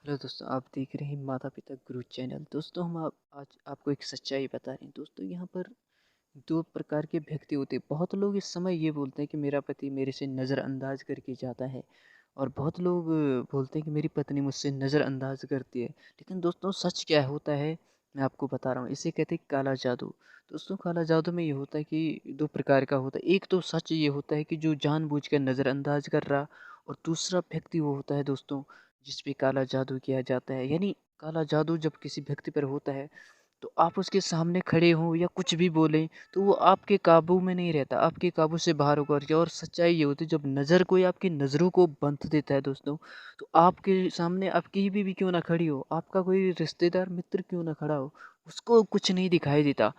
Hello दोस्तों, आप देख रहे हैं माता पिता गुरु चैनल। दोस्तों, हम आज आपको एक सच्चाई बता रहे हैं। दोस्तों, यहाँ पर दो प्रकार के व्यक्ति होते हैं। बहुत लोग इस समय ये बोलते हैं कि मेरा पति मेरे से नज़रअंदाज करके जाता है, और बहुत लोग बोलते हैं कि मेरी पत्नी मुझसे नज़रअंदाज करती है। लेकिन दोस्तों, सच क्या होता है मैं आपको बता रहा हूँ। इसे कहते हैं काला जादू। दोस्तों, काला जादू में ये होता है कि दो प्रकार का होता है। एक तो सच ये होता है कि जो जानबूझकर नज़रअंदाज कर रहा, और दूसरा व्यक्ति वो होता है दोस्तों जिस पे काला जादू किया जाता है। यानी काला जादू जब किसी व्यक्ति पर होता है, तो आप उसके सामने खड़े हों या कुछ भी बोलें, तो वो आपके काबू में नहीं रहता, आपके काबू से बाहर होकर के। और सच्चाई ये होती है, जब नज़र कोई आपकी नज़रों को बंध देता है दोस्तों, तो आपके सामने आपकी ही बीवी क्यों ना खड़ी हो, आपका कोई रिश्तेदार मित्र क्यों ना खड़ा हो, उसको कुछ नहीं दिखाई देता।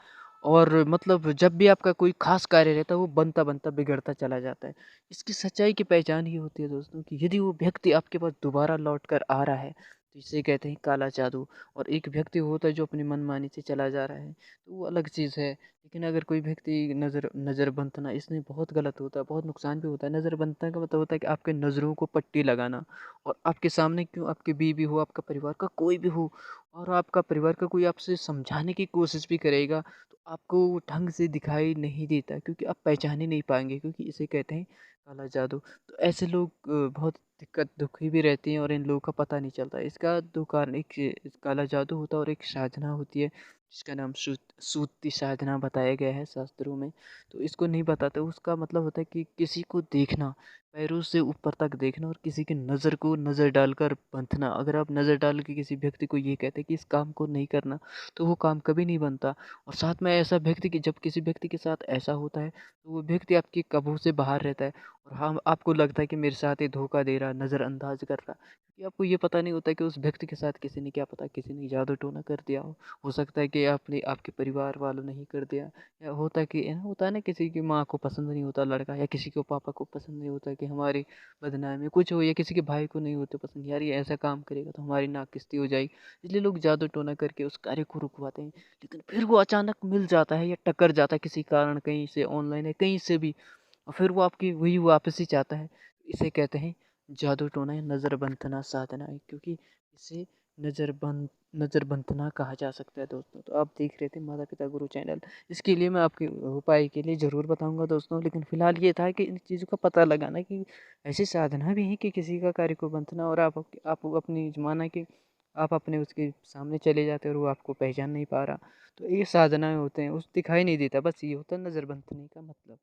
और मतलब जब भी आपका कोई ख़ास कार्य रहता है, वो बनता-बनता बिगड़ता चला जाता है। इसकी सच्चाई की पहचान ये होती है दोस्तों कि यदि वो व्यक्ति आपके पास दोबारा लौट कर आ रहा है, तो इसे कहते हैं काला जादू। और एक व्यक्ति होता है जो अपनी मनमानी से चला जा रहा है, तो वो अलग चीज़ है। लेकिन अगर कोई व्यक्ति नज़र बंधना, इसमें बहुत गलत होता है, बहुत नुकसान भी होता है। नज़र बंधने का मतलब होता है कि आपके नज़रों को पट्टी लगाना, और आपके सामने क्यों आपकी बीवी हो, आपका परिवार का कोई भी हो, और आपका परिवार का कोई आपसे समझाने की कोशिश भी करेगा, तो आपको वो ढंग से दिखाई नहीं देता, क्योंकि आप पहचान ही नहीं पाएँगे, क्योंकि इसे कहते हैं काला जादू। तो ऐसे लोग बहुत दिक्कत दुखी भी रहती हैं, और इन लोगों का पता नहीं चलता। इसका 2 कारण, एक काला जादू होता है और एक साधना होती है, जिसका नाम सूत्ति साधना बताया गया है शास्त्रों में। तो इसको नहीं बताते, उसका मतलब होता है कि किसी को देखना, पैरों से ऊपर तक देखना, और किसी की नज़र को नज़र डालकर बंधना। अगर आप नज़र डाल के किसी व्यक्ति को ये कहते हैं कि इस काम को नहीं करना, तो वो काम कभी नहीं बनता। और साथ में ऐसा व्यक्ति कि जब किसी व्यक्ति के साथ ऐसा होता है, तो वो व्यक्ति आपके काबू से बाहर रहता है, और हाँ, आपको लगता है कि मेरे साथ ये धोखा दे रहा, नज़रअंदाज कर रहा। क्योंकि आपको ये पता नहीं होता कि उस व्यक्ति के साथ किसी ने, क्या पता, किसी ने जादू टोना कर दिया हो। हो सकता है कि आपने आपके परिवार वालों ने ही कर दिया, या होता है कि होता है ना, किसी की माँ को पसंद नहीं होता लड़का, या किसी को पापा को पसंद नहीं होता कि हमारी बदनामी कुछ हो, या किसी के भाई को नहीं होते पसंद, यार ये ऐसा काम करेगा तो हमारी नाक किस्ती हो जाएगी। इसलिए लोग जादू टोना करके उस कार्य को रुकवाते हैं। लेकिन फिर वो अचानक मिल जाता है या टकर जाता है किसी कारण, कहीं से ऑनलाइन है, कहीं से भी, और फिर वो आपकी वही वापस ही चाहता है। इसे कहते हैं जादू टोना या नज़र बंधना साधना है, क्योंकि इसे नज़र बंधना कहा जा सकता है दोस्तों। तो आप देख रहे थे माता पिता गुरु चैनल। इसके लिए मैं आपके उपाय के लिए ज़रूर बताऊंगा दोस्तों, लेकिन फिलहाल ये था कि इन चीज़ों का पता लगाना कि ऐसी साधना भी है कि किसी का कार्य को बंधना, और आप अपनी माना कि आप अपने उसके सामने चले जाते हो और वो आपको पहचान नहीं पा रहा। तो ये साधनाएँ होते हैं, उस दिखाई नहीं देता, बस ये होता है नज़र बंधने का मतलब।